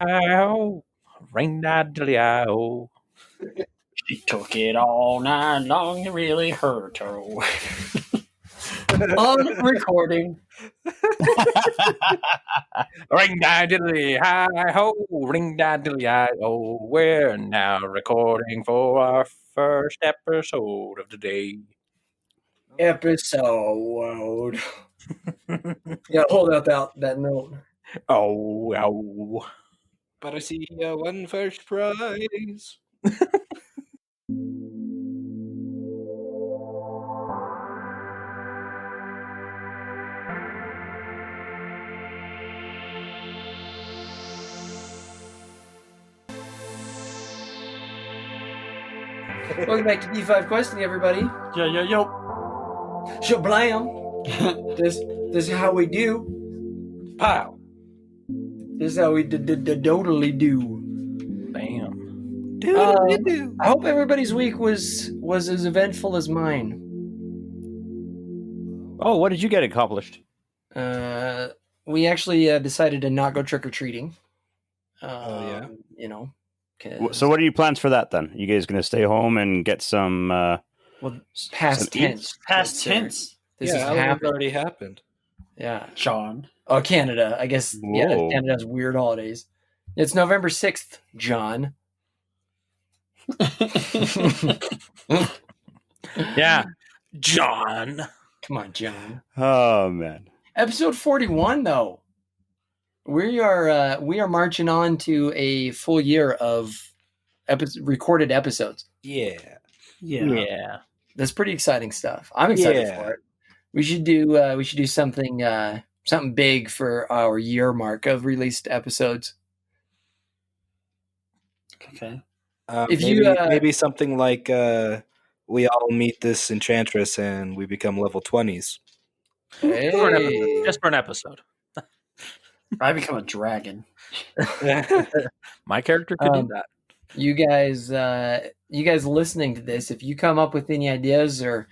Ow, ring-a-diddly-ow. She took it all night long. It really hurt her. On recording. Ring-a-diddly-hi-ho, ring-a-diddly-hi-ho. We're now recording for our first episode of the day. Episode. Yeah, hold out that note. Oh, ow. But I see one first prize. Welcome back to D5 Questing, everybody. Yo. Shablam. This is how we do. Pow. This is how we totally do. Bam. I hope everybody's week was as eventful as mine. Oh, what did you get accomplished? We actually decided to not go trick-or-treating. Yeah? You know. So what are your plans for that then? You guys going to stay home and get some... Well, past tense. Past tense. This yeah, has Halloween's happened. already happened. Yeah. Sean. Oh, Canada. I guess, yeah, Whoa. Canada has weird holidays. It's November 6th, John. Yeah. John. Come on, John. Oh, man. Episode 41, though. We are marching on to a full year of recorded episodes. Yeah. Yeah. That's pretty exciting stuff. I'm excited for it. We should do something big for our year mark of released episodes. Okay. If maybe, you, maybe something like we all meet this enchantress and we become level 20s. Hey. Just for an episode. I become a dragon. My character could do that. You guys listening to this, if you come up with any ideas or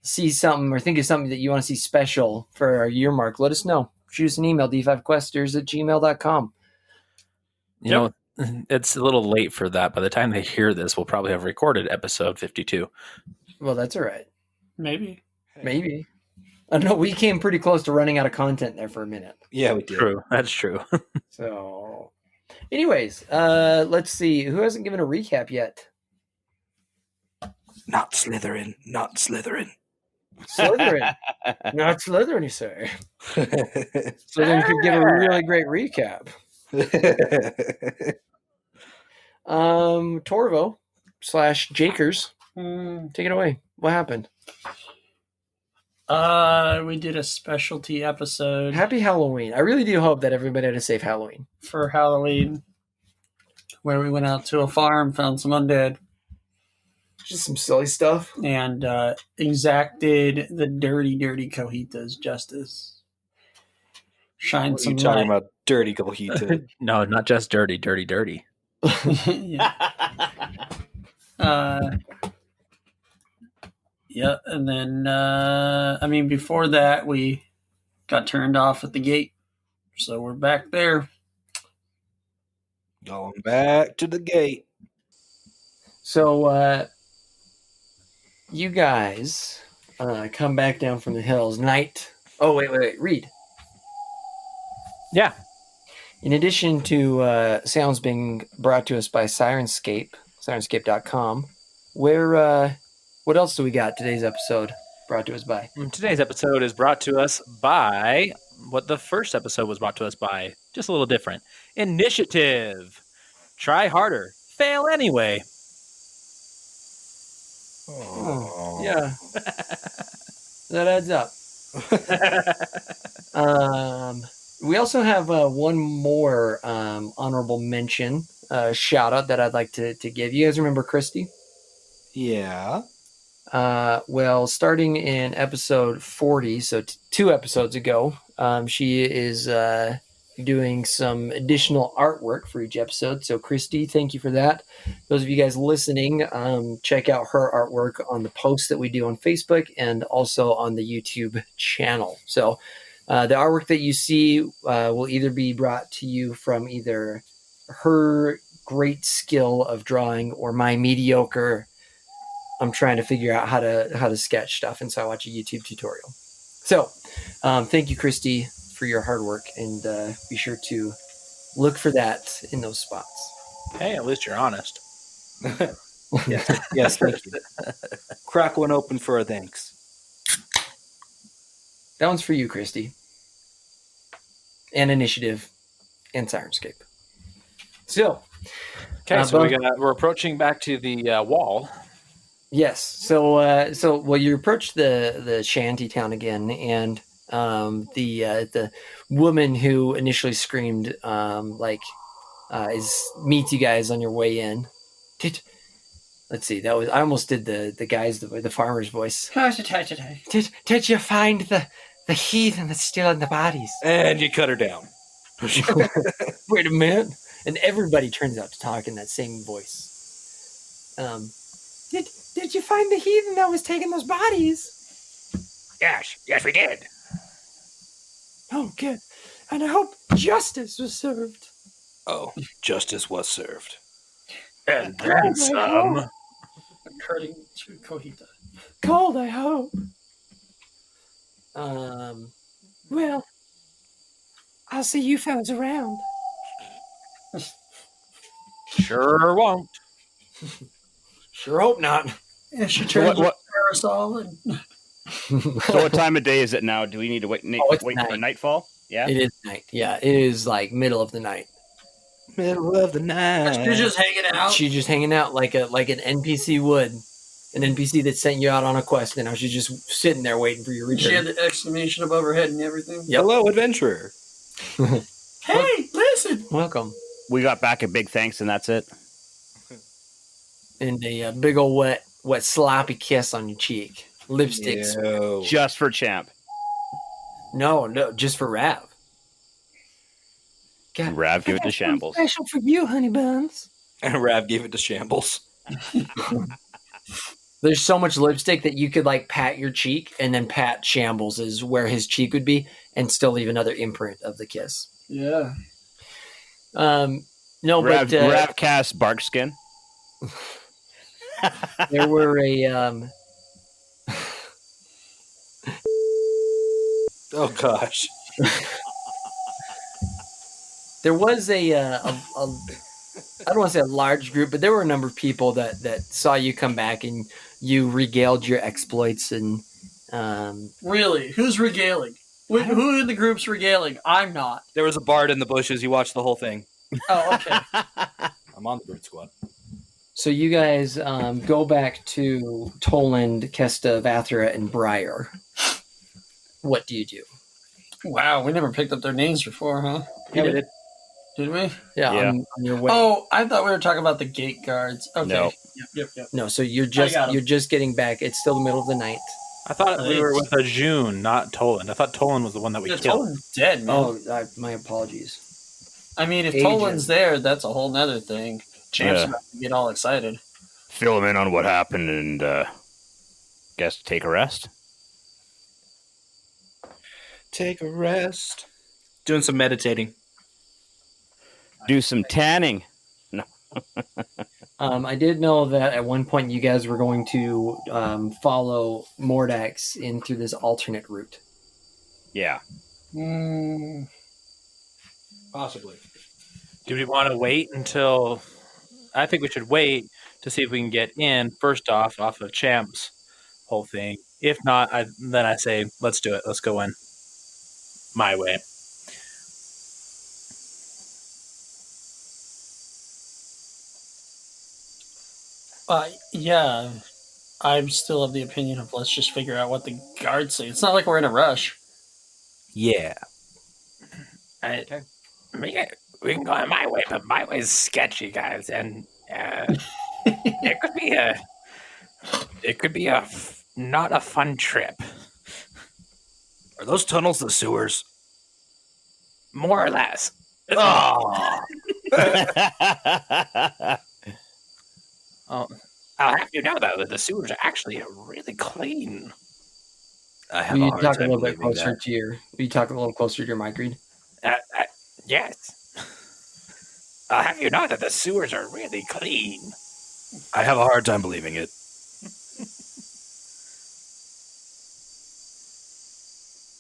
see something or think of something that you want to see special for our year mark, let us know. Shoot us an email, d5questers@gmail.com. You know, it's a little late for that. By the time they hear this, we'll probably have recorded episode 52. Well, that's all right. Maybe. Maybe. I don't know. We came pretty close to running out of content there for a minute. Yeah, we did. True. That's true. So, anyways, let's see. Who hasn't given a recap yet? Not Slytherin. Not Slytherin. Slytherin. Not Slytherin, you say. Slytherin could give a really great recap. Torvo / Jakers. Take it away. What happened? We did a specialty episode Happy Halloween. I really do hope that everybody had a safe Halloween. for Halloween where we went out to a farm, found some undead, Just some silly stuff. and exacted the dirty cojitas justice. Shine What are some you talking light. about? Dirty cojita. No, not just dirty. Yeah. Yeah, and then before that we got turned off at the gate, so we're back there. Going back to the gate. So, you guys come back down from the hills. Night. Oh, wait. Read. Yeah. In addition to sounds being brought to us by Sirenscape, sirenscape.com, what else do we got today's episode brought to us by? Today's episode is brought to us by what the first episode was brought to us by. Just a little different. Initiative. Try harder. Fail anyway. Oh, yeah. That adds up. We also have one more honorable mention, shout out that I'd like to give. You guys remember Christy? Yeah. Well, starting in episode 40, so 2 episodes ago, she is doing some additional artwork for each episode. So, Christy, thank you for that. Those of you guys listening, check out her artwork on the posts that we do on Facebook and also on the YouTube channel. So, the artwork that you see will either be brought to you from either her great skill of drawing or my mediocre. I'm trying to figure out how to sketch stuff, and so I watch a YouTube tutorial. So, thank you, Christy, for your hard work, and be sure to look for that in those spots. Hey, at least you're honest. Yes, thank you. Crack one open for a thanks. That one's for you, Christy. And Initiative and Sirenscape. So, Okay, so we're approaching back to the wall. yes. So you approach the shanty town again, and the woman who initially screamed meets you guys on your way in. Let's see. I almost did the farmer's voice. Did you find the heathen that's still in the bodies? And you cut her down. Wait a minute. And everybody turns out to talk in that same voice. Did you find the heathen that was taking those bodies? Yes, we did. Oh, good. And I hope justice was served. Oh, justice was served. And then some. According to Kohita. Cold, I hope. Well, I'll see you fellas around. Sure won't. Sure hope not. Yeah, she turns her parasol and... So what time of day is it now? Do we need to wait for nightfall? Yeah. It is night. Yeah, it is like middle of the night. Middle of the night. She's just hanging out. She's just hanging out like an NPC would. An NPC that sent you out on a quest, and now she's just sitting there waiting for your return. She had the exclamation above her head and everything. Yep. Hello, adventurer. Hey, listen. Welcome. We got back a big thanks, and that's it. And a big old wet sloppy kiss on your cheek. Lipsticks. No. Just for Champ. No, just for Rav. God, Rav, give it to Shambles. Special for you, honey buns. And Rav gave it to Shambles. There's so much lipstick that you could like pat your cheek and then pat Shambles is where his cheek would be and still leave another imprint of the kiss. Yeah. No, Rav, but Rav cast Barkskin. there were a Oh gosh. there was a I don't want to say a large group, but there were a number of people that saw you come back and you regaled your exploits and Really? Who's regaling? Who in the group's regaling? I'm not. There was a bard in the bushes. He watched the whole thing. Oh, okay. I'm on the brute squad. so you guys go back to Toland, Kesta, Vathra, and Briar. What do you do? Wow, we never picked up their names before, huh? Yeah, we did. Did we? Yeah, Yeah. on your way. Oh, I thought we were talking about the gate guards. Okay. No. Yep. No, so you're got 'em. just getting back. It's still the middle of the night. I thought we were with a June, not Toland. I thought Toland was the one that we Yeah, killed. Toland's dead, man. Oh, my apologies. I mean, if Agent. Toland's there, that's a whole nother thing. Champ's Yeah. about to get all excited. Fill him in on what happened and guess take a rest. Take a rest. Doing some meditating. Do some tanning. I did know that at one point you guys were going to follow Mordax in through this alternate route. Yeah. Possibly. Do we want to wait until... I think we should wait to see if we can get in, first off of Champ's whole thing. If not, then I say, let's do it. Let's go in. My way. Yeah. I'm still of the opinion of let's just figure out what the guards say. It's not like we're in a rush. Yeah. We can go in my way, but my way is sketchy, guys, and it could be not a fun trip. Are those tunnels the sewers? More or less. Oh. I'll have you know, though, that the sewers are actually really clean. I have Will a you hard talk a time little bit believing closer that. to your? Will you talk a little closer to your mic read? Yes. Have you not that the sewers are really clean? I have a hard time believing it.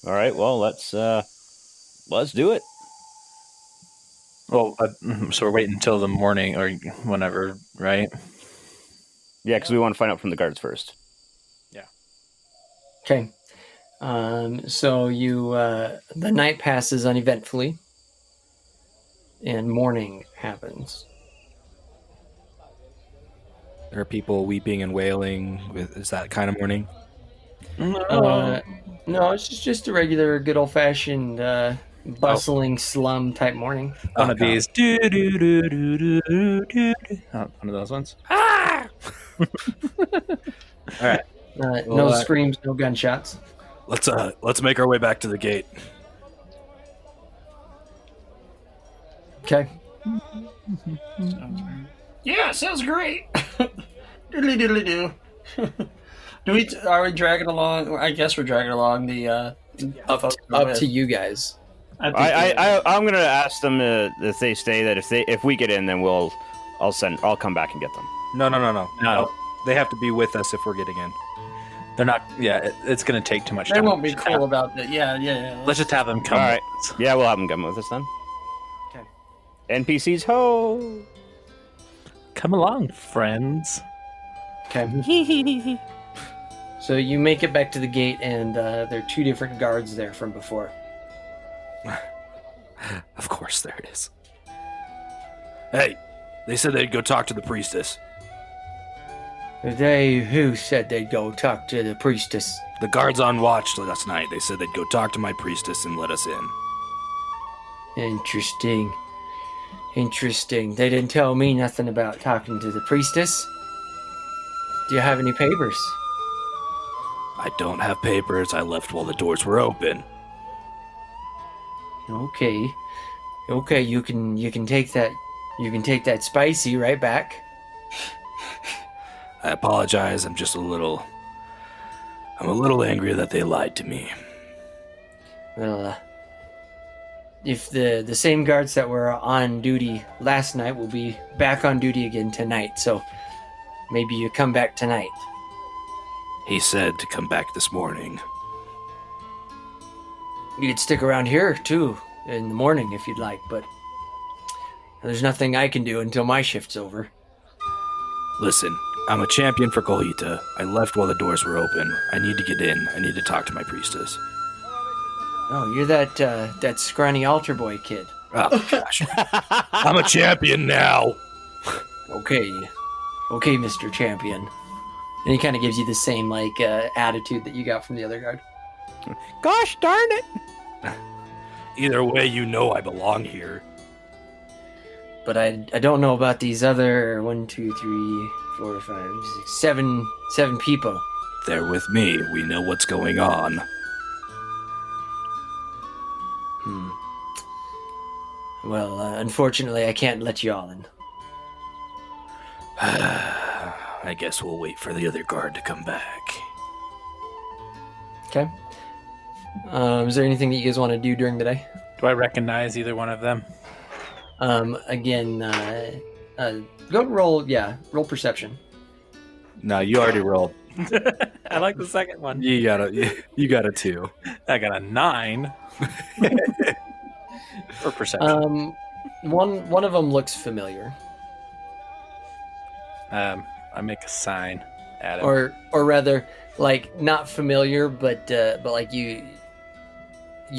All right, well, let's do it. Well, so we're waiting until the morning or whenever, right? Yeah, because we want to find out from the guards first. Okay. So you the night passes uneventfully, and morning happens. There are people weeping and wailing. Is that kind of mourning? No, it's just a regular, good old fashioned bustling slum type morning. One of these. Do, do, do, do, do, do, do. One of those ones. Ah! All right. No screams, no gunshots. Let's make our way back to the gate. Okay. Yeah, sounds great. Diddly diddly do. Are we dragging along? I guess we're dragging along the Up to you guys. I think I'm gonna ask them if they stay. That if we get in, then I'll come back and get them. No. They have to be with us if we're getting in. They're not. Yeah, it's going to take too much they time. won't be cool about that. Yeah. Let's just have them come. All right. with us. Yeah, we'll have them come with us then. Okay. NPCs, ho! Come along, friends. Okay. So you make it back to the gate, and there are two different guards there from before. Of course, there it is. Hey, they said they'd go talk to the priestess. Who said they'd go talk to the priestess? The guards on watch last night. They said they'd go talk to my priestess and let us in. Interesting. They didn't tell me nothing about talking to the priestess. Do you have any papers? I don't have papers. I left while the doors were open. Okay, you can take that. You can take that spicy right back. I apologize. I'm a little angry that they lied to me. Well, if the same guards that were on duty last night will be back on duty again tonight, so maybe you come back tonight. He said to come back this morning. You could stick around here too in the morning if you'd like, but there's nothing I can do until my shift's over. Listen, I'm a champion for Colita. I left while the doors were open. I need to get in. I need to talk to my priestess. Oh, you're that scrawny altar boy kid. Oh, gosh. I'm a champion now. Okay, Mr. Champion. And he kind of gives you the same attitude that you got from the other guard. Gosh darn it! Either way, you know I belong here. But I don't know about these other 7 people. They're with me. We know what's going on. Well, unfortunately, I can't let you all in. I guess we'll wait for the other guard to come back. Okay. Is there anything that you guys want to do during the day? Do I recognize either one of them? Again, go roll perception. No, you already rolled. I like the second one. You got a 2. I got a 9 for perception. One of them looks familiar, I make a sign at him. or rather, like not familiar, but like you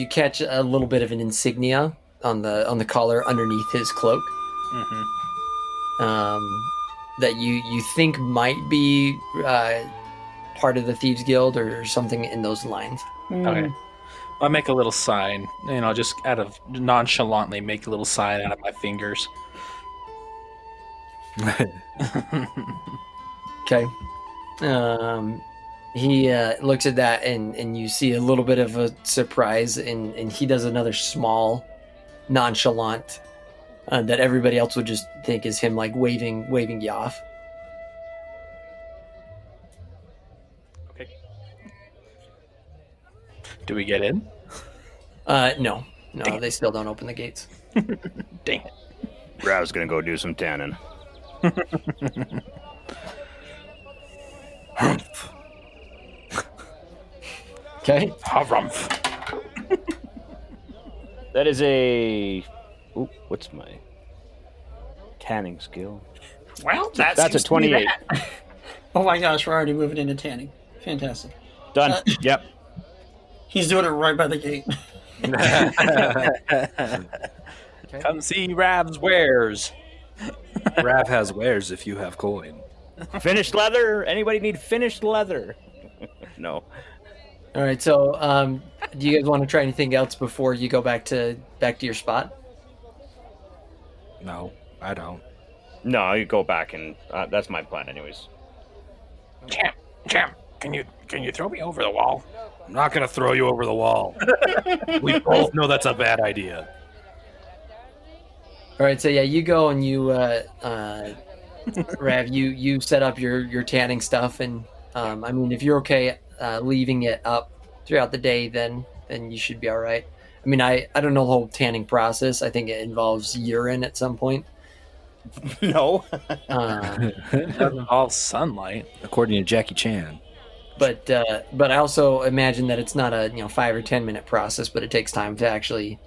catch a little bit of an insignia on the collar underneath his cloak. Mm-hmm. That you think might be part of the Thieves Guild or something in those lines. Okay. I make a little sign, just out of nonchalantly make a little sign out of my fingers. Okay. He looks at that and you see a little bit of a surprise and he does another small nonchalant that everybody else would just think is him like waving you off. Okay. Do we get in? No, they still don't open the gates. Dang it. Rav's gonna go do some tanning. Okay. Harumph. That is a. Ooh, what's my tanning skill? Well, That's a seems to be 28. that. Oh my gosh, we're already moving into tanning. Fantastic. Done. Yep. He's doing it right by the gate. Come see Rav's wares. Rav has wares if you have coin. Finished leather. Anybody need finished leather? No. All right. So, do you guys want to try anything else before you go back to your spot? No, I don't. No, you go back and that's my plan, anyways. Champ, can you throw me over the wall? I'm not gonna throw you over the wall. We both know that's a bad idea. All right. So yeah, you go and you, Rav, you set up your tanning stuff, and I mean, if you're okay leaving it up throughout the day, then you should be all right. I mean, I don't know the whole tanning process. I think it involves urine at some point. No. It doesn't involve sunlight. According to Jackie Chan. But I also imagine that it's not a 5 or 10 minute process, but it takes time to actually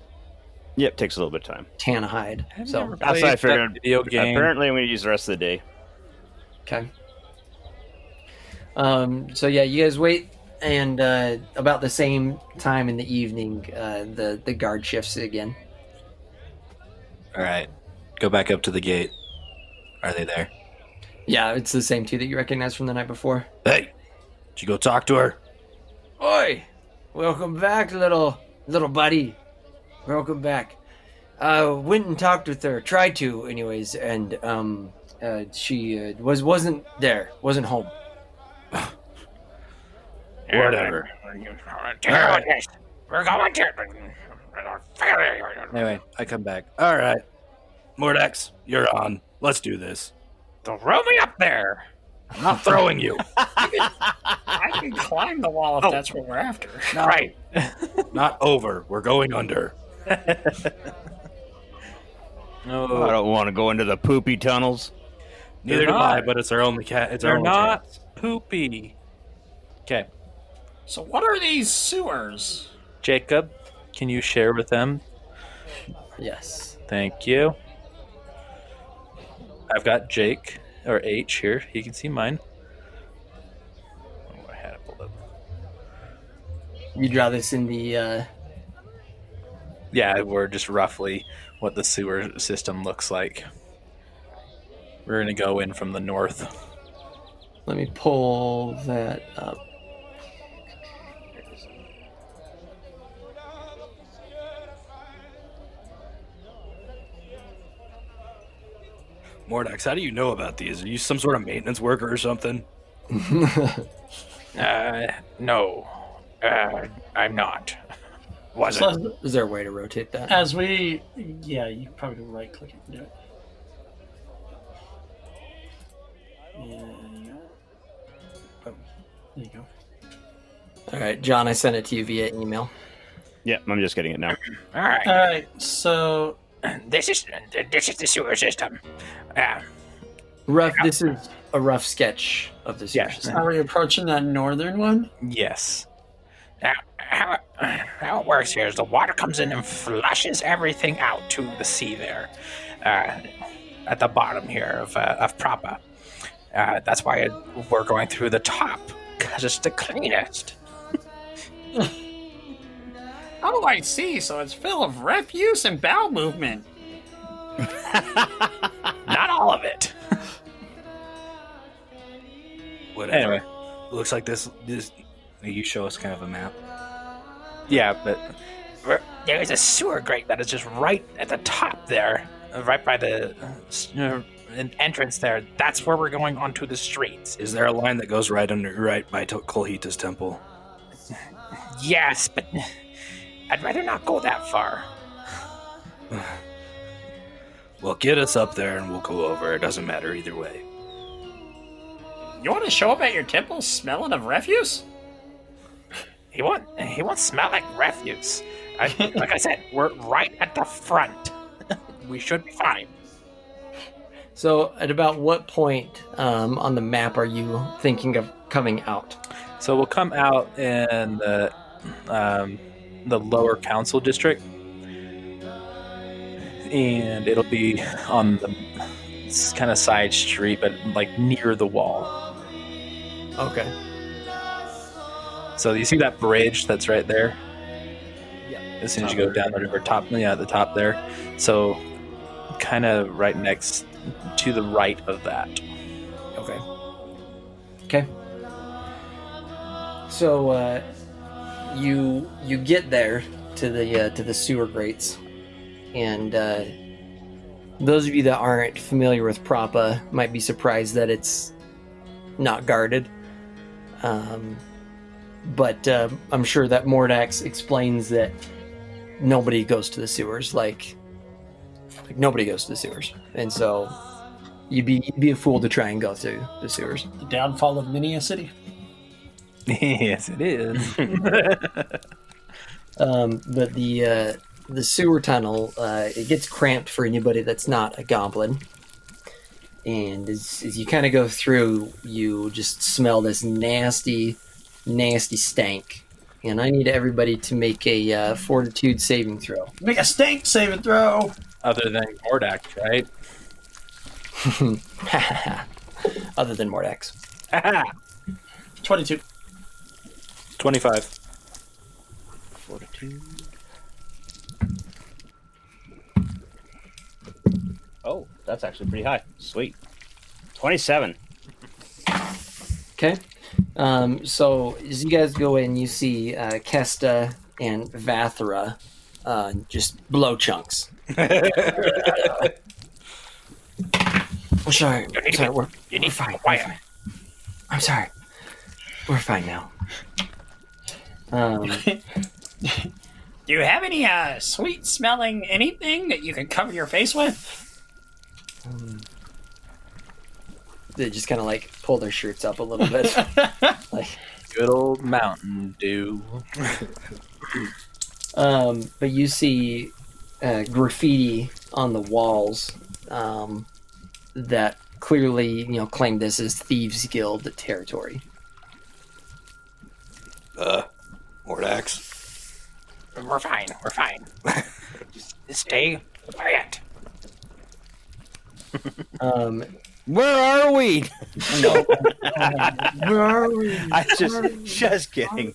Yep, takes a little bit of time. tan a hide. So That's what I Played that figured. video game. Apparently, I'm going to use the rest of the day. okay. So yeah, you guys wait, and about the same time in the evening, the guard shifts again. All right, go back up to the gate. Are they there? Yeah, it's the same two that you recognize from the night before. Hey, did you go talk to her? Oi! Welcome back, little buddy. Welcome back. Went and talked with her. Tried to, anyways, and she wasn't there. Wasn't home. Whatever. We're going to. Anyway, I come back. All right, Mordax, you're on. Let's do this. Throw me up there. I'm not throwing you. I can climb the wall if that's what we're after. Right. Not over. We're going under. No, I don't want to go into the poopy tunnels. Neither do I, but it's our only cat. It's our they're only not chance. poopy. Okay, So what are these sewers? Jacob, can you share with them? Yes. Thank you. I've got Jake or H here. He can see mine. Oh, I had it pulled up. You draw this in the. Yeah, we're just roughly what the sewer system looks like. We're gonna go in from the north. Let me pull that up. Mordax, how do you know about these? Are you some sort of maintenance worker or something? No, I'm not. Wasn't. So Is there a way to rotate that? as we, yeah, you probably right click it and do it. Yeah. Oh, there you go. All right, John, I sent it to you via email. Yeah, I'm just getting it now. All right. All right, so This is the sewer system. Rough. This is a rough sketch of this. Yes. are we approaching that northern one? Yes. Now, how it works here is the water comes in and flushes everything out to the sea there, at the bottom here of Prapa. That's why we're going through the top, because it's the cleanest. Oh, I see. So it's full of refuse and bowel movement. Not all of it. Whatever. Anyway. Looks like this. You show us kind of a map. Yeah, but there's a sewer grate that is just right at the top there, right by the entrance there. That's where we're going onto the streets. Is there a line that goes right by Kolhita's temple? Yes, but I'd rather not go that far. Well, get us up there and we'll go over. It doesn't matter either way. You want to show up at your temple smelling of refuse? He won't smell like refuse. Like I said, we're right at the front. We should be fine. So, at about what point on the map are you thinking of coming out? So we'll come out in the lower council district, and it'll be on the kind of side street, but like near the wall. Okay. So you see that bridge that's right there? Yeah. As soon as you go down the river, top, at the top there. So kind of right next to the right of that. Okay. Okay. So you get there to the sewer grates, and those of you that aren't familiar with Prapa might be surprised that it's not guarded. But I'm sure that Mordax explains that nobody goes to the sewers. Like nobody goes to the sewers, and so you'd be a fool to try and go through the sewers. The downfall of many a city. Yes, it is. But the sewer tunnel it gets cramped for anybody that's not a goblin, and as you kind of go through, you just smell this nasty stank. And I need everybody to make a fortitude saving throw. Make a stink saving throw. Other than Mordax, right? Other than Mordax. 22. 25. Fortitude. Oh, that's actually pretty high. Sweet. 27. Okay. So as you guys go in, you see Kesta and Vathra just blow chunks. I'm sorry. We're fine. Quiet. I'm sorry. We're fine now. Do you have any sweet smelling anything that you can cover your face with? They just kind of like pull their shirts up a little bit. Like, Good old Mountain Dew. but you see graffiti on the walls that clearly, claim this as Thieves Guild territory. Mordax. We're fine. Just stay quiet. Where are we? No. Where are we? I just kidding.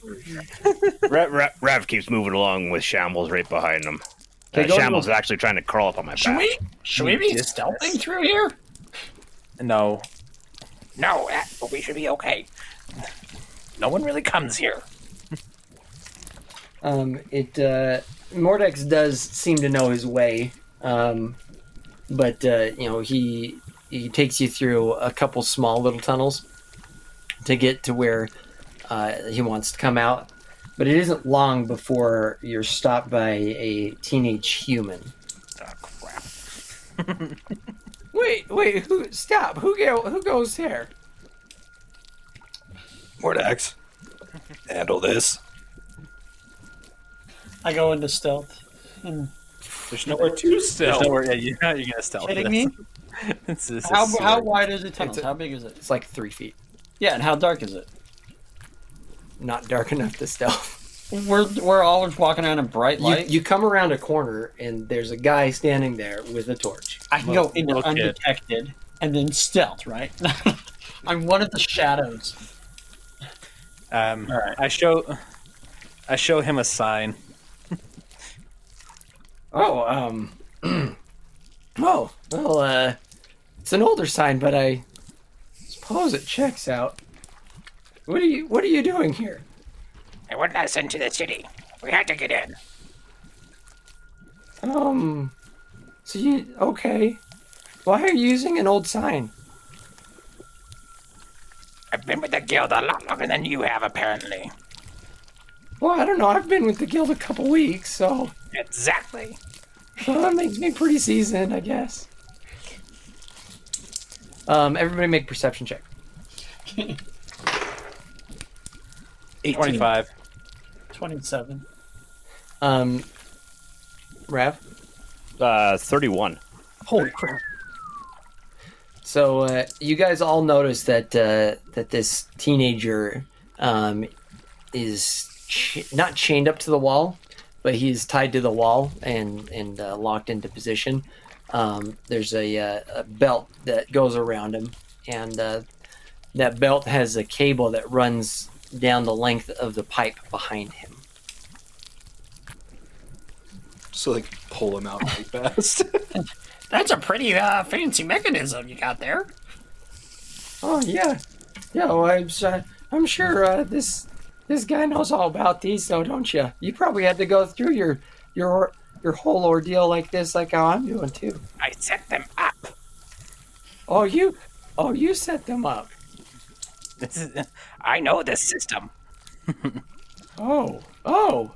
Rev keeps moving along with Shambles right behind him. Okay, go Shambles is actually trying to crawl up on my back. Should we be stealthing through here? No, but we should be okay. No one really comes here. Mordax does seem to know his way, but he takes you through a couple small little tunnels to get to where he wants to come out. But it isn't long before you're stopped by a teenage human. Oh, crap. Wait, stop. Who goes there? Mordax. Handle this. I go into stealth. And There's nowhere to stealth. There's nowhere. Yeah, you're gonna stealth. kidding me? This is How wide is the tunnel? How big is it? It's like 3 feet. Yeah, and how dark is it? Not dark enough to stealth. We're always walking around in bright light. You come around a corner and there's a guy standing there with a torch. I can go into undetected and then stealth, right? I'm one of the shadows. All right. I show him a sign. Oh, well, it's an older sign, but I suppose it checks out. What are you doing here? They wouldn't let us into the city. We had to get in. Okay. Why are you using an old sign? I've been with the guild a lot longer than you have, apparently. Well, I don't know. I've been with the guild a couple weeks, so... Exactly. Well, that makes me pretty seasoned, I guess. Everybody make a perception check. 25. 27. Rav? 31. Holy crap. So you guys all notice that that this teenager is not chained up to the wall, but he's tied to the wall and locked into position. There's a belt that goes around him, and that belt has a cable that runs down the length of the pipe behind him. So like pull him out really fast. That's a pretty fancy mechanism you got there. Oh yeah, well, I'm sure this guy knows all about these, though, don't you? You probably had to go through your whole ordeal like this, like how I'm doing too. I set them up. Oh you set them up. I know this system. Oh, well,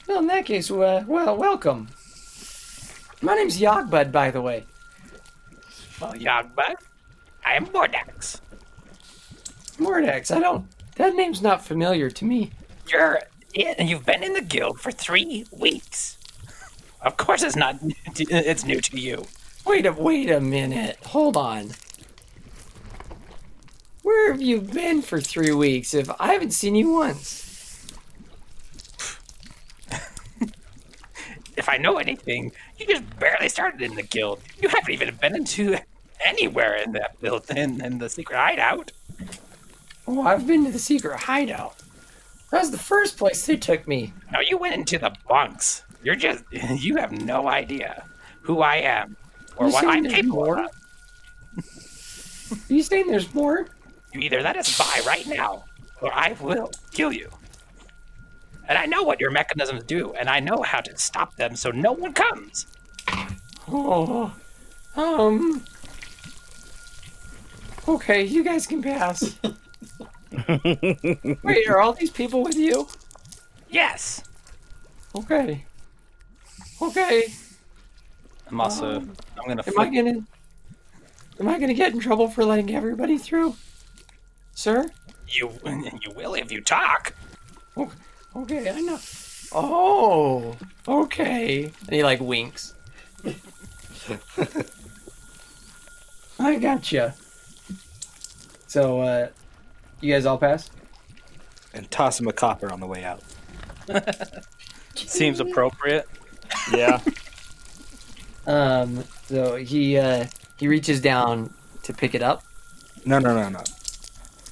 in that case, welcome. My name's Yogbud, by the way. Well, Yogbud, I am Mordax. Mordax, that name's not familiar to me. You've been in the guild for 3 weeks. Of course it's not, it's new to you. Wait a minute, hold on. Where have you been for 3 weeks if I haven't seen you once? If I know anything, you just barely started in the guild. You haven't even been into anywhere in that build in the secret hideout. Oh, I've been to the secret hideout. That's the first place they took me. No, you went into the bunks. You have no idea who I am or You what saying I'm there's capable more? of. Are you saying there's more? You either let us by right now, or I will kill you. And I know what your mechanisms do, and I know how to stop them so no one comes. Oh, okay, you guys can pass. Wait, are all these people with you? Yes. Okay. I'm gonna Am I gonna get in trouble for letting everybody through, sir? You will if you talk. Okay, I know. Oh, okay. And he like winks. I gotcha. So, you guys all pass? And toss him a copper on the way out. Seems appropriate. Yeah. So he reaches down to pick it up. No.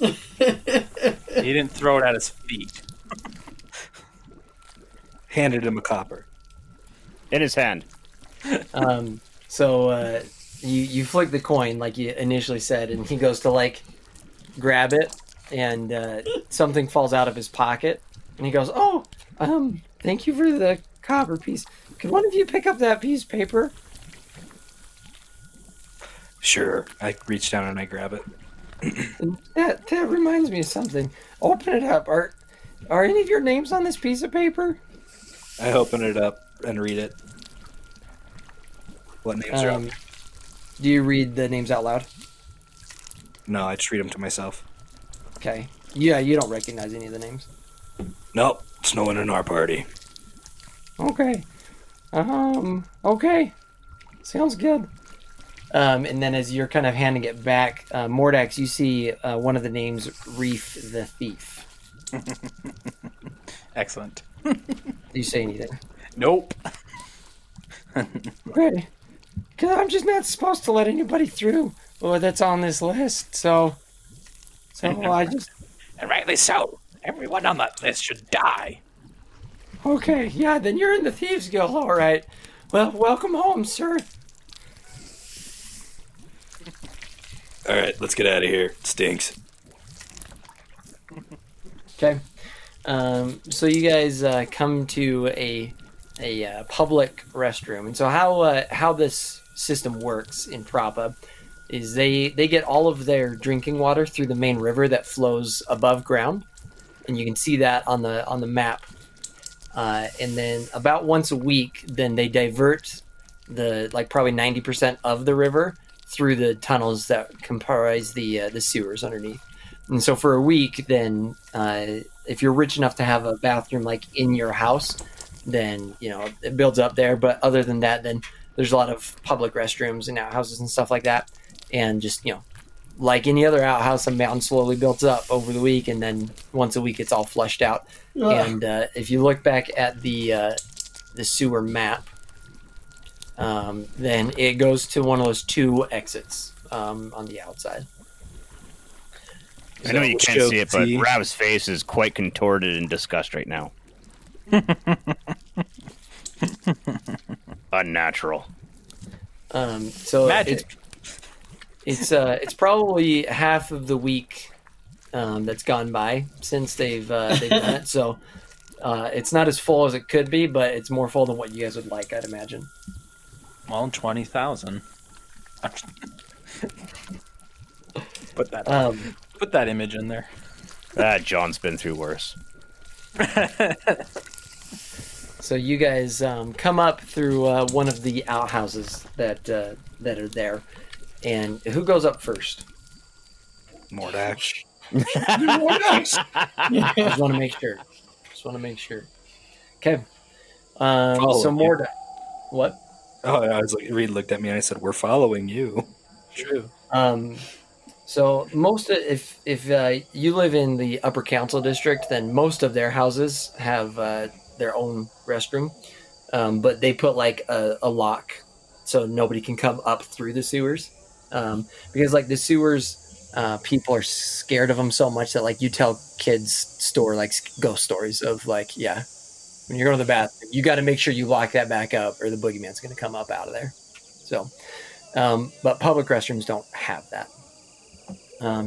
He didn't throw it at his feet. Handed him a copper. In his hand. So you flick the coin like you initially said, and he goes to like grab it, and something falls out of his pocket, and he goes, "Oh, thank you for the copper piece. Could one of you pick up that piece of paper?" Sure. I reach down and I grab it. And that reminds me of something. Open it up. Are any of your names on this piece of paper? I open it up and read it. What names are up? Do you read the names out loud? No, I just read them to myself. Okay. Yeah, you don't recognize any of the names. Nope, it's no one in our party. Okay. Okay. Sounds good. And then as you're kind of handing it back, Mordax, you see one of the names, Reef the Thief. Excellent. Do you say anything? Nope. Okay. Because I'm just not supposed to let anybody through that's on this list, so I just... And rightly so. Everyone on that list should die. Okay, yeah, then you're in the Thieves Guild, all right. Well, welcome home, sir. All right, let's get out of here. It stinks. Okay. So you guys come to a public restroom, and so how this system works in Prapa is they get all of their drinking water through the main river that flows above ground, and you can see that on the map. And then about once a week, then they divert probably 90% of the river through the tunnels that comprise the sewers underneath. And so for a week, then if you're rich enough to have a bathroom like in your house, then it builds up there. But other than that, then there's a lot of public restrooms and outhouses and stuff like that. and just like any other outhouse, a mountain slowly builds up over the week, and then once a week it's all flushed out. And if you look back at the sewer map, then it goes to one of those 2 exits on the outside. I know you can't see it, but see. Rav's face is quite contorted in disgust right now. Unnatural. So Magic. it's probably half of the week that's gone by since they've done it. So it's not as full as it could be, but it's more full than what you guys would like, I'd imagine. Well, 20,000. Put that image in there. John's been through worse. So you guys come up through one of the outhouses that are there, and who goes up first? Mordax. Just want to make sure. Okay. So Mordax. What? Oh, I was like, Reed looked at me and I said, "We're following you." True. So if you live in the Upper Council District, then most of their houses have their own restroom, but they put like a lock so nobody can come up through the sewers, because like the sewers, people are scared of them so much that like you tell kids like ghost stories of like, yeah, when you're going to the bathroom, you got to make sure you lock that back up or the boogeyman's going to come up out of there. So, but public restrooms don't have that.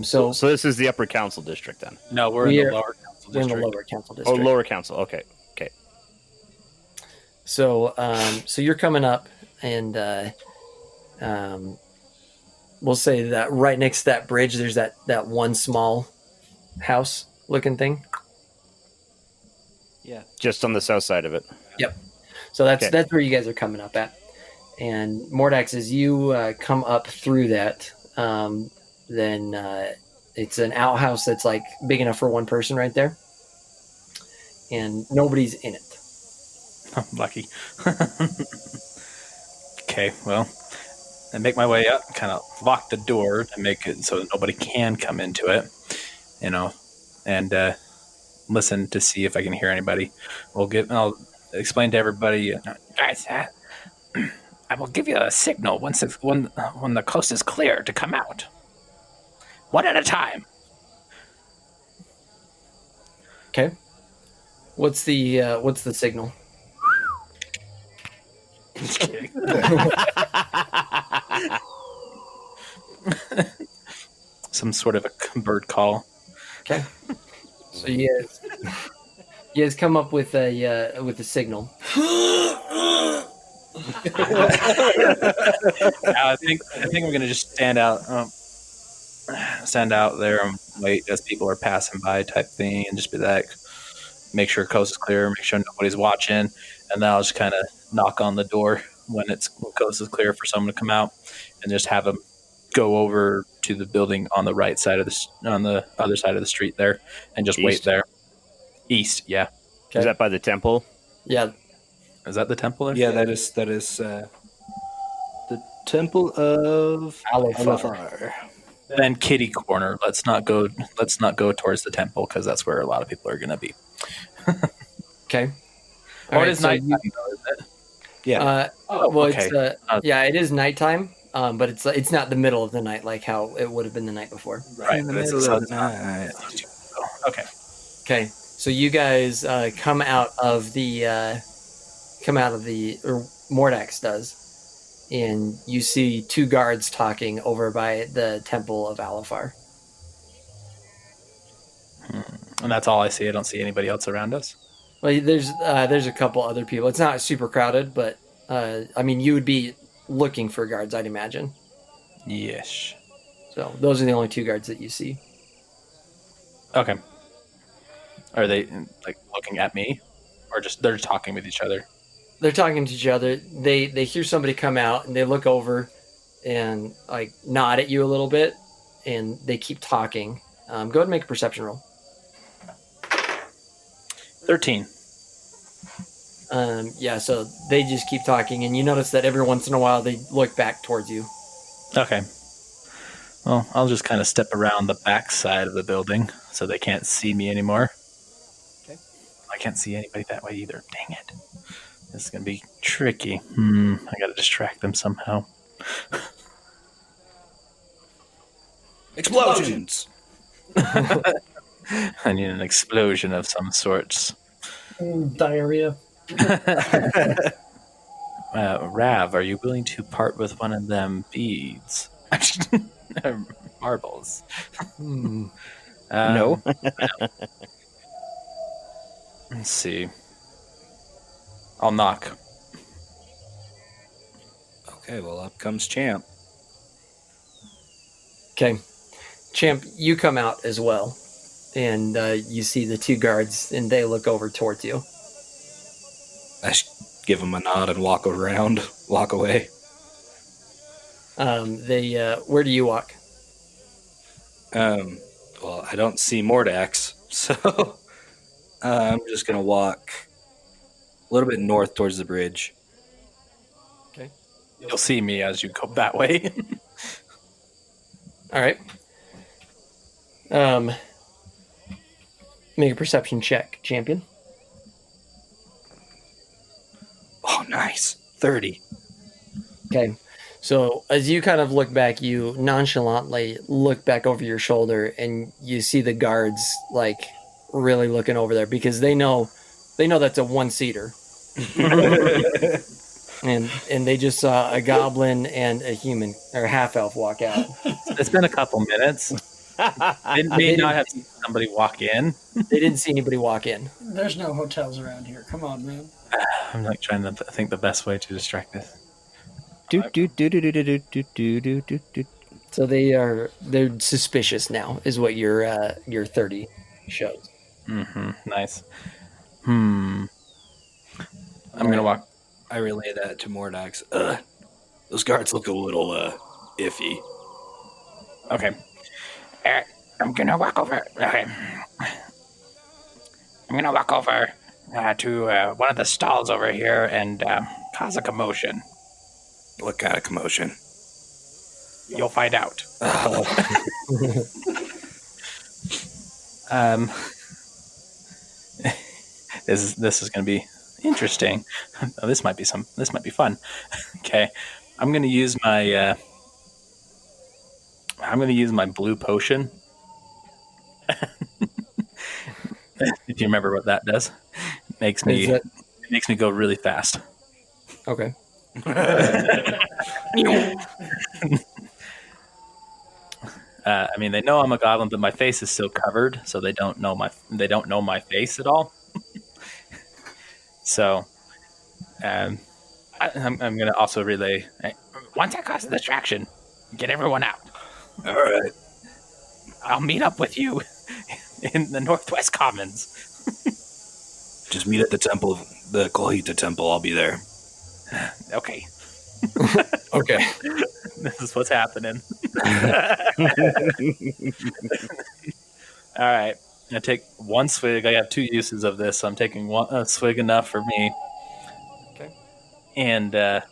So this is the Upper Council District then? No, we're in the Lower Council We're in District. the Lower Council Oh, District. Lower Council. Okay. So, so you're coming up, and we'll say that right next to that bridge, there's that one small house-looking thing. Yeah. Just on the south side of it. Yep. So that's where you guys are coming up at. And Mordax, as you come up through that, then it's an outhouse that's like big enough for one person right there, and nobody's in it. I'm lucky. Okay, well, I make my way up, kind of lock the door to make it so that nobody can come into it, and listen to see if I can hear anybody. I'll explain to everybody, guys, I will give you a signal when the coast is clear to come out. One at a time. Okay. What's the signal? Just kidding. Some sort of a bird call. Okay. So you guys come up with a signal. I think I'm gonna just stand out there and wait as people are passing by, type thing, and just be like, make sure coast is clear, make sure nobody's watching, and then I'll just kind of knock on the door when coast is clear for someone to come out, and just have them go over to the building on the right side on the other side of the street there, and just wait there. East, yeah. Okay. Is that by the temple? Yeah. Is that the temple there? Yeah, that is the Temple of Alifar. Then kitty corner. Let's not go towards the temple, because that's where a lot of people are going to be. Okay. Or it is nighttime, though, is it? yeah. Okay. It is nighttime, but it's not the middle of the night like how it would have been the night before. Right. In the middle of the night. Okay. Okay. So you guys come out of the or Mordax does, and you see 2 guards talking over by the Temple of Alifar. And that's all I see. I don't see anybody else around us. Well, there's a couple other people. It's not super crowded, but you would be looking for guards, I'd imagine. Yes. So those are the only 2 guards that you see. Okay. Are they like looking at me, or just they're talking with each other? They're talking to each other. They hear somebody come out, and they look over and like nod at you a little bit, and they keep talking. Go ahead and make a perception roll. 13. So they just keep talking, and you notice that every once in a while they look back towards you. Okay. Well, I'll just kind of step around the back side of the building so they can't see me anymore. Okay. I can't see anybody that way either. Dang it. This is going to be tricky. I got to distract them somehow. Explosions! I need an explosion of some sorts. Diarrhea. Rav, are you willing to part with one of them beads? Marbles. No. Let's see. I'll knock. Okay, well, up comes Champ. Okay. Champ, you come out as well. And you see the two guards, and they look over towards you. I give him a nod and walk away. Where do you walk? Well, I don't see Mordax, so I'm just going to walk a little bit north towards the bridge. Okay. You'll see me as you go that way. All right. Make a perception check, champion. Oh, nice. 30. Okay. So as you kind of look back, you nonchalantly look back over your shoulder, and you see the guards like really looking over there because they know that's a one-seater. and they just saw a goblin and a human or half-elf walk out. It's been a couple minutes. They may not have seen somebody walk in. They didn't see anybody walk in. There's no hotels around here. Come on, man. I'm like trying to think the best way to distract this. So they're suspicious now, is what your 30 shows. Nice. I'm gonna walk. I relay that to Mordax. Those guards look a little iffy. Okay. I'm gonna walk over. Okay. I'm gonna walk over to one of the stalls over here and cause a commotion. What kind of commotion? You'll find out. This is gonna be interesting. Oh, this might be fun. Okay. I'm gonna use my blue potion. If you remember what that does, it makes me go really fast. Okay. I mean, they know I'm a goblin, but my face is still covered, so they don't know my face at all. So, I'm going to also relay. Once I cause a distraction, get everyone out. All right. I'll meet up with you in the Northwest Commons. Just meet at the temple, the Kohita temple. I'll be there. Okay. Okay. This is what's happening. All right. I take one swig. I have 2 uses of this, so I'm taking one swig enough for me. Okay. And this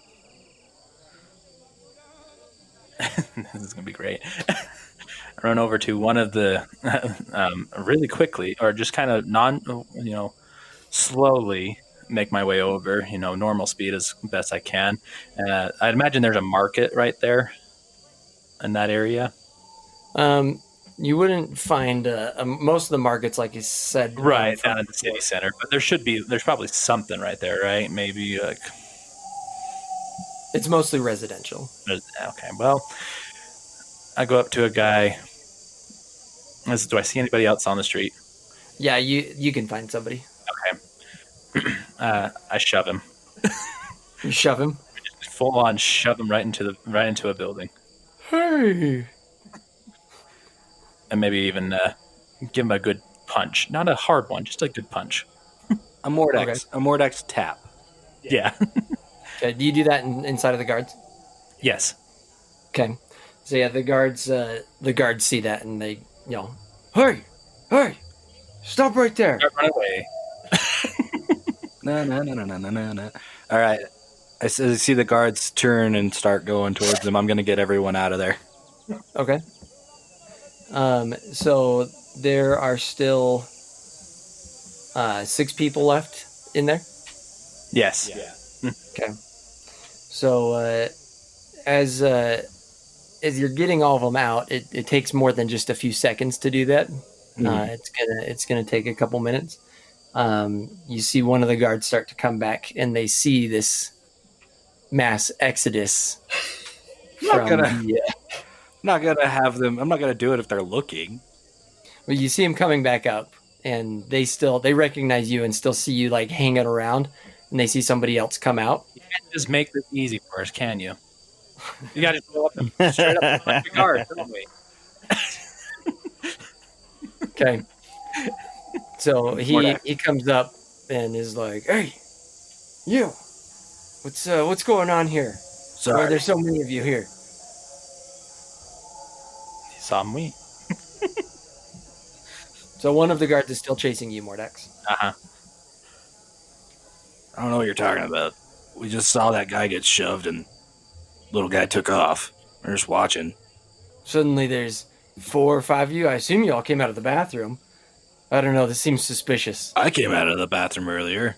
is gonna be great. I run over to one of the really quickly, or just kind of slowly make my way over. Normal speed as best I can. I'd imagine there's a market right there in that area. You wouldn't find most of the markets, like you said, Right down in the city center, but there's probably something right there, right? Maybe like it's mostly residential. Okay, well, I go up to a guy. Do I see anybody else on the street? Yeah, you can find somebody. Okay. I shove him. You shove him. Just full on shove him right into a building. Hey. And maybe even give him a good punch. Not a hard one, just a good punch. A Mordax. Okay. A Mordax tap. Yeah. Okay, do you do that inside of the guards? Yes. Okay. So yeah, the guards see that and they yell, "Hey! Stop right there!" Run away. No. All right. I see the guards turn and start going towards them. I'm going to get everyone out of there. Okay. So there are still 6 people left in there. Yes. Okay. So as you're getting all of them out, it takes more than just a few seconds to do that. It's gonna take a couple minutes. You see one of the guards start to come back, and they see this mass exodus I'm from not gonna have them. I'm not gonna do it if they're looking. Well, you see him coming back up, and they recognize you and still see you like hanging around, and they see somebody else come out. You can't just make this easy for us, can you? You got to go up and straight up like the guard, don't we? Okay. So he comes up and is like, "Hey, you, what's going on here? Why Sorry. are there so many of you here?" He saw me. So one of the guards is still chasing you, Mordax. Uh-huh. I don't know what you're talking about. We just saw that guy get shoved and little guy took off. We're just watching. Suddenly there's 4 or 5 of you. I assume you all came out of the bathroom. I don't know. This seems suspicious. I came out of the bathroom earlier.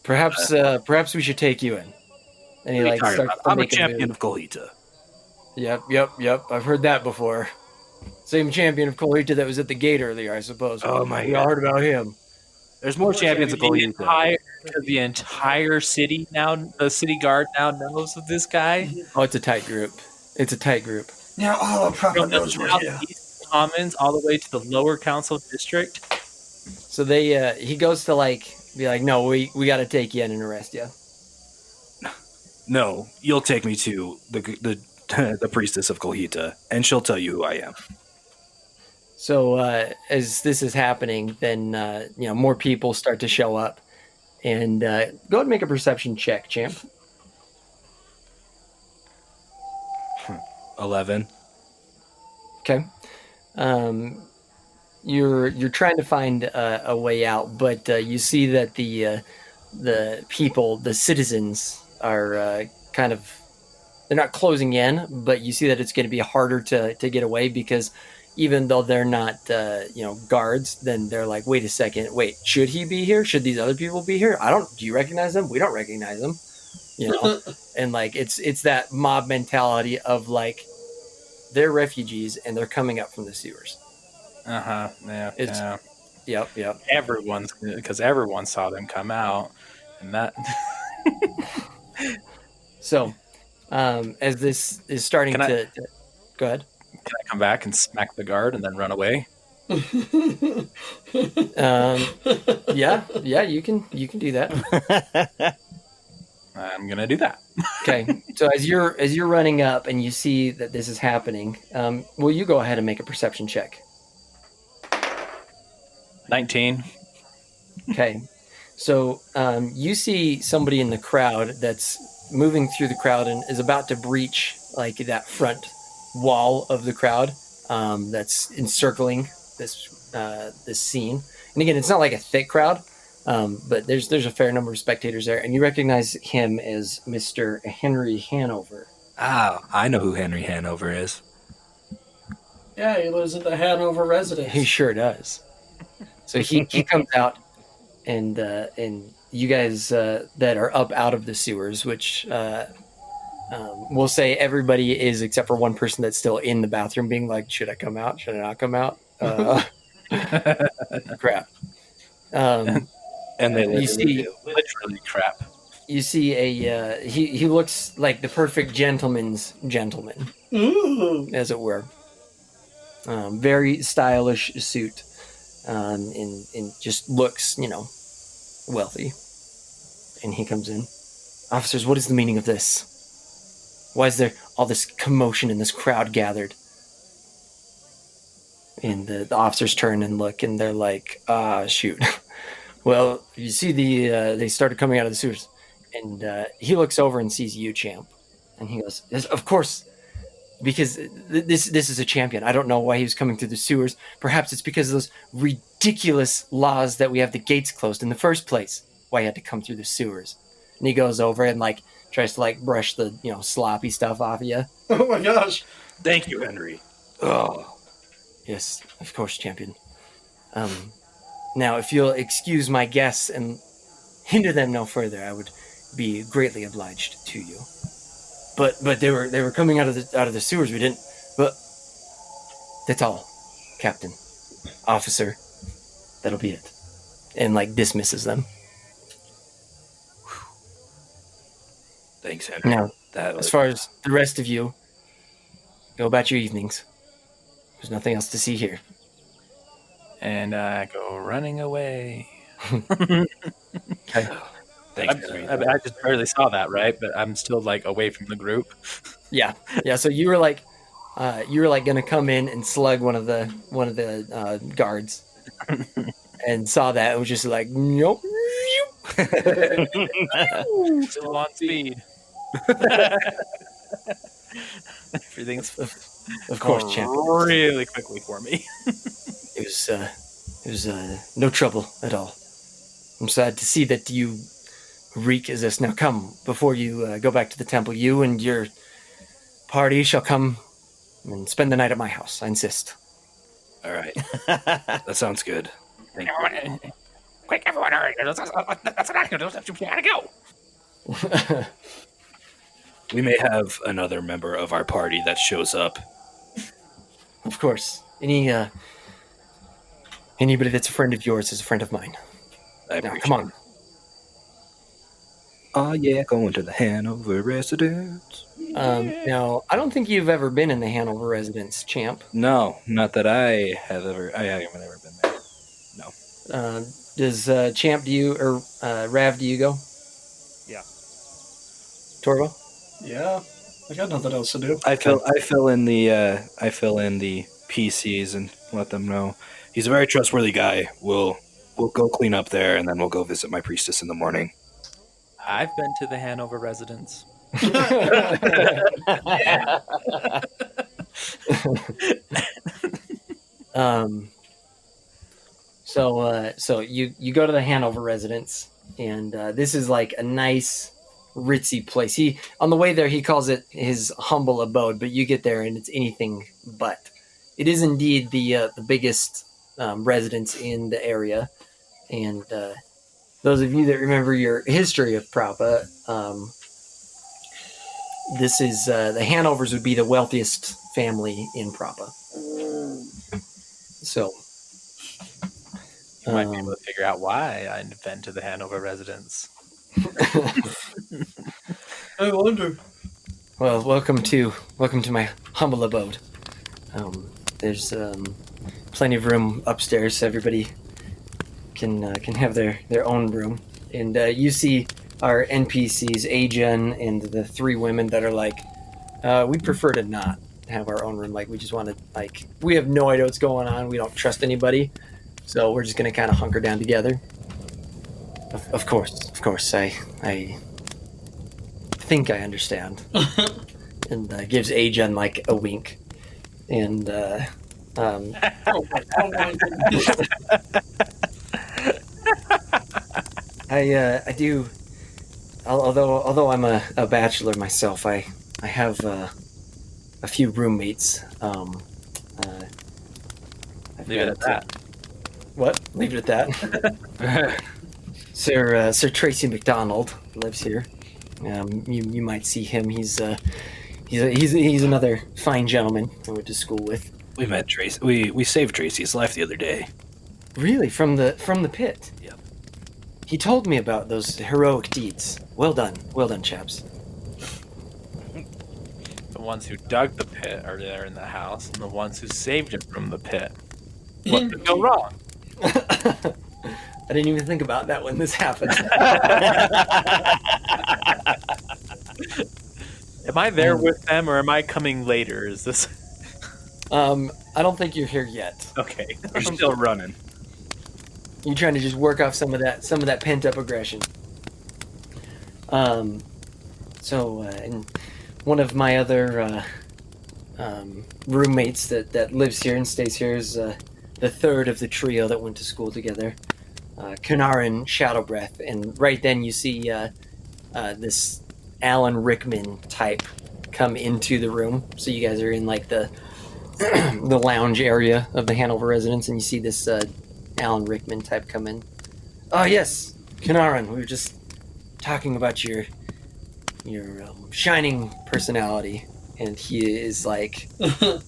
Perhaps we should take you in. And he What are you like talking starts about? to I'm a make champion move. of Colita. Yep. I've heard that before. Same champion of Colita that was at the gate earlier, I suppose. Oh my We all god. heard about him. There's more champions of Colita. The entire city now, the city guard now knows of this guy. Oh, it's a tight group. Now all of Prapa From the knows we're here. southeast commons all the way to the lower council district. So he goes to like be like, no, we got to take you in and arrest you. No, you'll take me to the priestess of Colita, and she'll tell you who I am. So as this is happening, then more people start to show up, and go ahead and make a perception check, champ. 11. Okay. You're trying to find a way out, but you see that the people, the citizens, are kind of, they're not closing in, but you see that it's going to be harder to get away because even though they're not guards, then they're like, wait a second, should he be here? Should these other people be here? Do you recognize them? We don't recognize them. And like it's that mob mentality of like they're refugees and they're coming up from the sewers. Yeah. Yep. Because everyone saw them come out, and that. So, as this is starting to go ahead. Can I come back and smack the guard and then run away? Yeah, you can do that. I'm gonna do that. Okay, so as you're running up and you see that this is happening, will you go ahead and make a perception check? 19. Okay, so you see somebody in the crowd that's moving through the crowd and is about to breach like that front wall of the crowd that's encircling this scene. And again, it's not like a thick crowd, but there's a fair number of spectators there, and you recognize him as Mr. Henry Hanover. Ah, I know who Henry Hanover is. Yeah, he lives at the Hanover residence. He sure does. So he comes out, and you guys that are up out of the sewers, which we'll say everybody is except for one person that's still in the bathroom being like, should I come out? Should I not come out? Crap. And they literally literally crap. You see he looks like the perfect gentleman's gentleman. Ooh. As it were. Very stylish suit. And just looks, wealthy. And he comes in. Officers, what is the meaning of this? Why is there all this commotion and this crowd gathered? And the officers turn and look, and they're like, shoot. Well, you see they started coming out of the sewers. And he looks over and sees you, champ. And he goes, yes, of course, because this is a champion. I don't know why he was coming through the sewers. Perhaps it's because of those ridiculous laws that we have the gates closed in the first place. Why he had to come through the sewers. And he goes over and like tries to like brush the sloppy stuff off of you. Oh my gosh. Thank you, Henry. Oh. Yes, of course, champion. Now, if you'll excuse my guests and hinder them no further, I would be greatly obliged to you. But they were coming out of the sewers. We didn't. But that's all, Captain, Officer. That'll be it. And dismisses them. Thanks, Henry. Now, That was as far as the rest of you, go about your evenings. There's nothing else to see here. And I go running away. Okay. thanks, Henry. I just barely saw that, right? But I'm still away from the group. Yeah. So you were gonna come in and slug one of the guards, and saw that. It was just like, nope. Still on speed. Everything's Of course, going champion. really quickly for me. It was no trouble at all. I'm sad to see that you reek as this. Now come, before you go back to the temple, you and your party shall come and spend the night at my house. I insist. All right. That sounds good. Thank you. Quick, everyone, hurry. That's what I can do. You gotta go. We may have another member of our party that shows up. Of course. Anybody that's a friend of yours is a friend of mine. I Now, appreciate come on. it. Oh, yeah, going to the Hanover residence. Now, I don't think you've ever been in the Hanover residence, champ. No, not that I have ever. I haven't ever been there. No. Does champ, do you, or Rav, do you go? Yeah. Torvo? Yeah, I got nothing else to do. I fill in the PCs and let them know. He's a very trustworthy guy. We'll go clean up there, and then we'll go visit my priestess in the morning. I've been to the Hanover residence. So you go to the Hanover residence, and this is like a nice ritzy place. He, on the way there, he calls it his humble abode, but you get there and it's anything but. It is indeed the biggest residence in the area, and those of you that remember your history of Prapa, this is the Hanovers would be the wealthiest family in Prapa. So You might be able to figure out why I've been to the Hanover residence. I wonder. Well, welcome to my humble abode. There's plenty of room upstairs, so everybody can have their own room. And you see our NPCs, Ajen, and the three women that are like, we prefer to not have our own room. Like, we just want to, we have no idea what's going on. We don't trust anybody, so we're just gonna kind of hunker down together. Of course, I think I understand. And gives Ajen a wink, and I do. Although I'm a bachelor myself, I have a few roommates. Leave it at that. What? Leave it at that. Sir Tracy McDonald lives here. You might see him. He's another fine gentleman I went to school with. We met Tracy. We saved Tracy's life the other day. Really, from the pit. Yep. He told me about those heroic deeds. Well done, chaps. The ones who dug the pit are there in the house, and the ones who saved it from the pit. What could go wrong? I didn't even think about that when this happened. Am I there with them, or am I coming later? Is this I don't think you're here yet. okay? We're still running. You're trying to just work off some of that pent up aggression. And one of my other roommates that lives here and stays here is the third of the trio that went to school together, Kanarin Shadowbreath. And right then you see this Alan Rickman type come into the room. So you guys are in the the lounge area of the Hanover residence, and you see this Alan Rickman type come in. Oh yes, Kanaran, we were just talking about your shining personality, and he is like,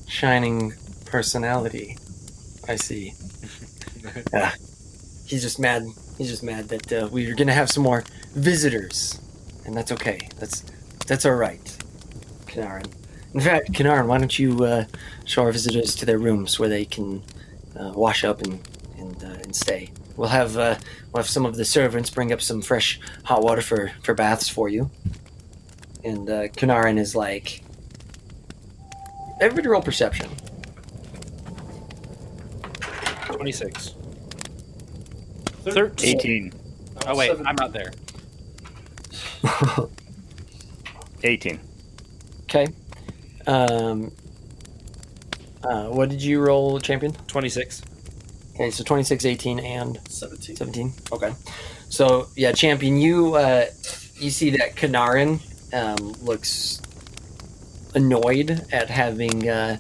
shining personality. I see. He's just mad. He's just mad that we're gonna have some more visitors, and that's okay. That's all right, Kanaran. In fact, Kanaran, why don't you show our visitors to their rooms where they can wash up and stay. We'll have some of the servants bring up some fresh hot water for baths for you. And Kanaran is like, everybody roll perception. 26. 13. 18. Oh, wait, I'm not there. 18. Okay. What did you roll, champion? 26. Okay, so 26, 18, and 17. 17. Okay. So yeah, champion, you see that Kanaran looks annoyed at having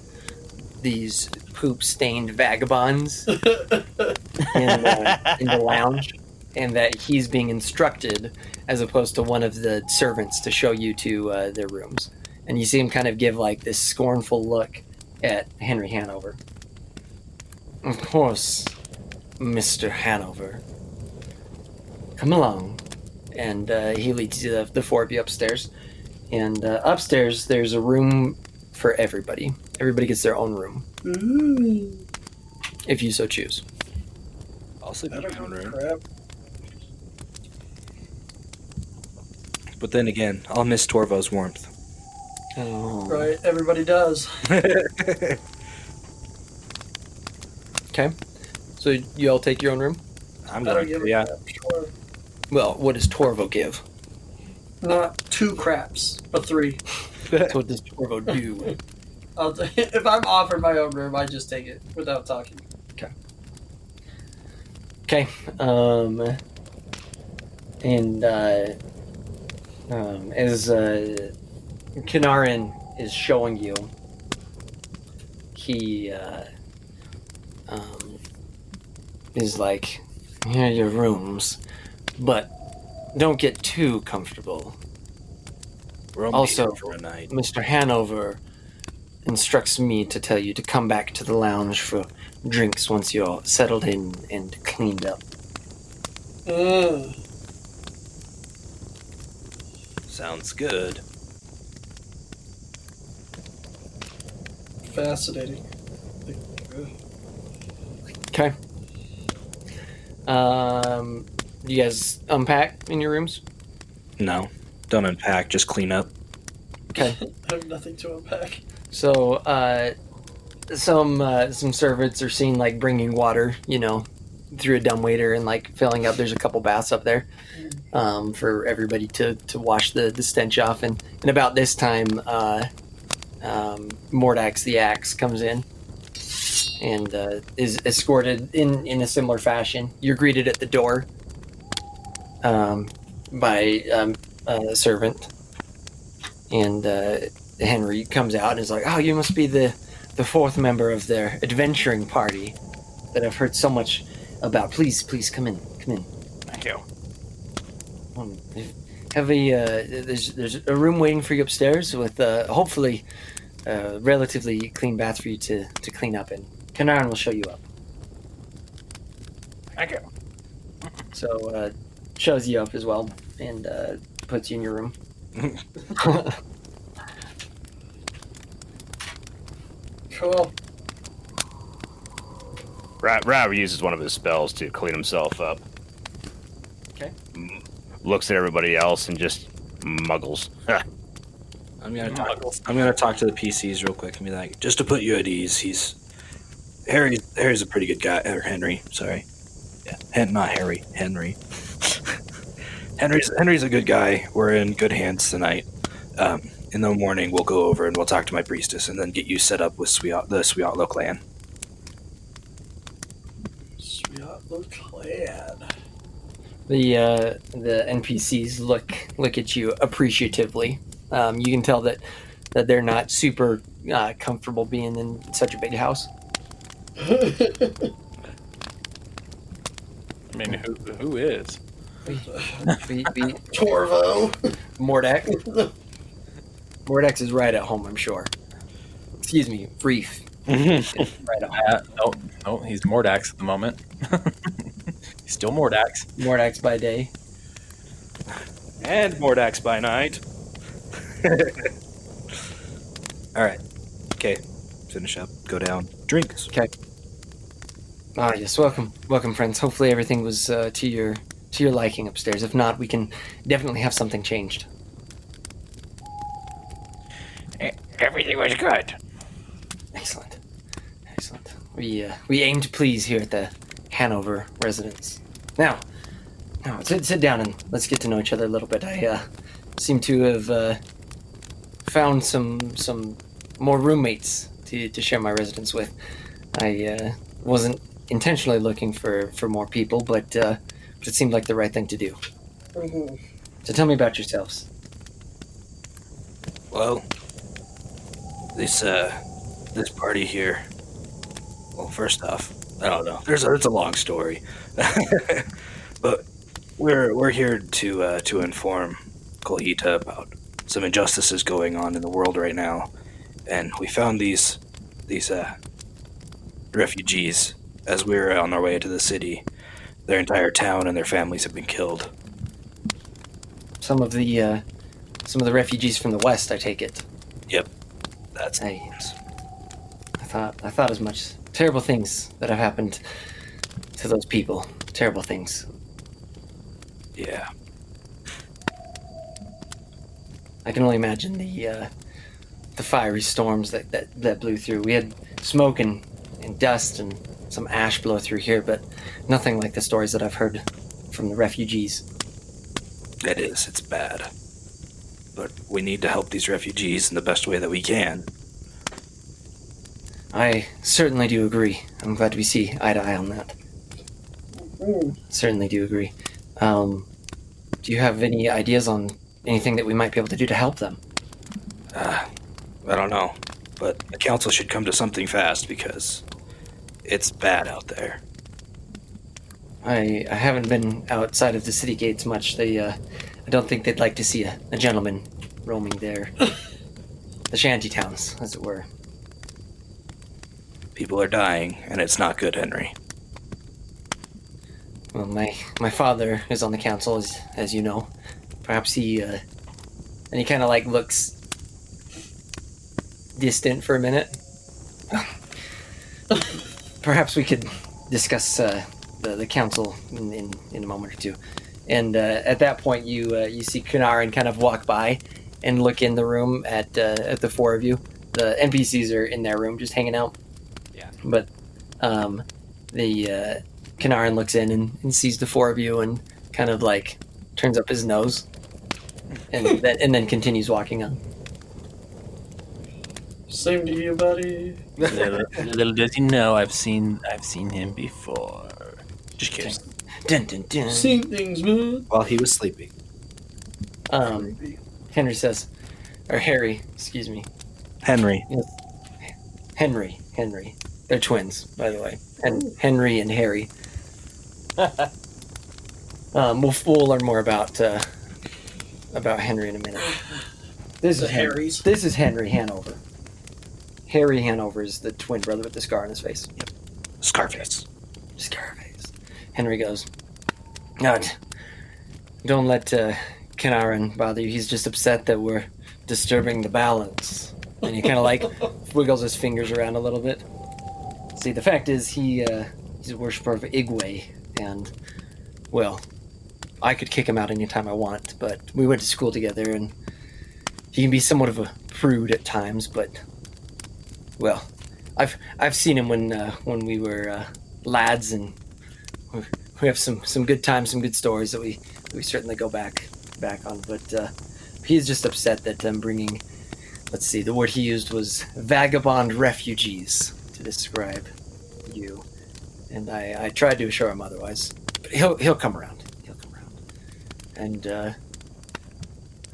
these poop-stained vagabonds in the lounge, and that he's being instructed as opposed to one of the servants to show you to their rooms. And you see him kind of give like this scornful look at Henry Hanover. Of course, Mr. Hanover. Come along. And he leads the four of you upstairs. And upstairs, there's a room for everybody. Everybody gets their own room. Ooh. If you so choose. I'll sleep in I my don't own give a room. crap. But then again, I'll miss Torvo's warmth. Oh. Right, everybody does. Okay. So you all take your own room? I'm I don't going give to, a yeah. crap. Sure. Well, what does Torvo give? Not 2 craps, but 3. So what does Torvo do? If I'm offered my own room, I just take it without talking. Okay. As Kanaran is showing you, he is like, here are your rooms, but don't get too comfortable. We're only Also- here for a night. Mr. Hanover instructs me to tell you to come back to the lounge for drinks once you're settled in and cleaned up. Sounds good. Fascinating. Okay. You guys unpack in your rooms? No, don't unpack, just clean up. Okay. I have nothing to unpack. So, some servants are seen like bringing water, through a dumbwaiter and like filling up. There's a couple baths up there, for everybody to wash the stench off. And about this time, Mordax the Axe comes in and is escorted in a similar fashion. You're greeted at the door by a servant, and Henry comes out and is like, "Oh, you must be the fourth member of their adventuring party that I've heard so much about. Please come in. Thank you. Have there's a room waiting for you upstairs with hopefully a relatively clean bath for you to clean up in. Kanaran will show you up." Thank you. So shows you up as well and puts you in your room. Cool. Rav uses one of his spells to clean himself up. Okay. Looks at everybody else and just muggles. I'm gonna talk to the PCs real quick and be like, just to put you at ease, Harry's a pretty good guy. Or Henry, sorry. Yeah, not Harry. Henry. Henry's a good guy. We're in good hands tonight. In the morning, we'll go over and we'll talk to my priestess and then get you set up with the Sweetlo clan. Sweetlo clan. The NPCs look at you appreciatively. You can tell that that they're not super comfortable being in such a big house. I mean, who is? We Torvo. Mordax. Mordax is right at home, I'm sure. Excuse me, Reef. Right at home. No, he's Mordax at the moment. He's still Mordax. Mordax by day. And Mordax by night. All right. Okay. Finish up. Go down. Drinks. Okay. Ah, yes. Welcome, friends. Hopefully everything was to your liking upstairs. If not, we can definitely have something changed. Everything was good. Excellent. We aim to please here at the Hanover residence. Now, sit down and let's get to know each other a little bit. I seem to have found some more roommates to share my residence with. I wasn't intentionally looking for more people, but it seemed like the right thing to do. So tell me about yourselves. Well, this party here. Well, first off, I don't know. It's a long story, but we're here to inform Colhita about some injustices going on in the world right now, and we found these refugees as we were on our way to the city. Their entire town and their families have been killed. Some of the refugees from the west, I take it. Yep, that's. I thought as much. Terrible things that have happened to those people. Terrible things. Yeah. I can only imagine the fiery storms that blew through. We had smoke and dust and some ash blow through here, but nothing like the stories that I've heard from the refugees. It is. It's bad. But we need to help these refugees in the best way that we can. I certainly do agree. I'm glad we see eye to eye on that. Certainly do agree. Do you have any ideas on anything that we might be able to do to help them? I don't know. But the council should come to something fast because it's bad out there. I haven't been outside of the city gates much. I don't think they'd like to see a gentleman roaming there. The shanty towns, as it were. People are dying, and it's not good, Henry. Well, my father is on the council, as you know. Perhaps he, and he kind of like looks distant for a minute. Perhaps we could discuss the council in a moment or two. And at that point, you see Kanarin kind of walk by and look in the room at the four of you. The NPCs are in their room, just hanging out. Yeah. But the Kanarin looks in and sees the four of you and kind of like turns up his nose, and then continues walking on. Same to you, buddy. Little does he know, I've seen him before. Just kidding. Dun, dun, dun. Seen things, man. While he was sleeping. Henry says, or Harry, excuse me. Henry. Henry. They're twins, by the way. Henry and Harry. We'll learn more about Henry in a minute. This is Henry Hanover. Harry Hanover is the twin brother with the scar on his face. Yep. Scarface. Scarface. Henry goes, "No, don't let Kanarin bother you. He's just upset that we're disturbing the balance." And he kind of like wiggles his fingers around a little bit. See, the fact is he's a worshiper of Igwe, and, well, I could kick him out anytime I want, but we went to school together, and he can be somewhat of a prude at times, but, well, I've seen him when we were lads, and we have some good times, some good stories that we certainly go back on, but he's just upset that I'm bringing, let's see, the word he used was vagabond refugees to describe you, and I tried to assure him otherwise, but he'll come around. And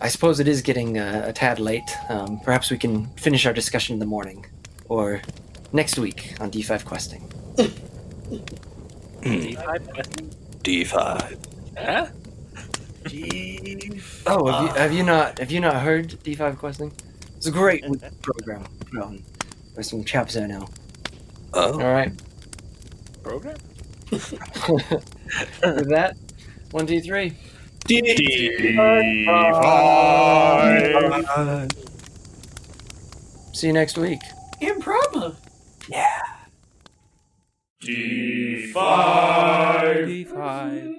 I suppose it is getting a tad late. Perhaps we can finish our discussion in the morning, or next week on D5 questing. D5 questing? D5. Huh? Oh, have you not heard D5 questing? It's a great program put on by some chaps I know. Oh. All right. Program? With that, 1, 2, 3. D5. See you next week. In Prapa. D5. D5.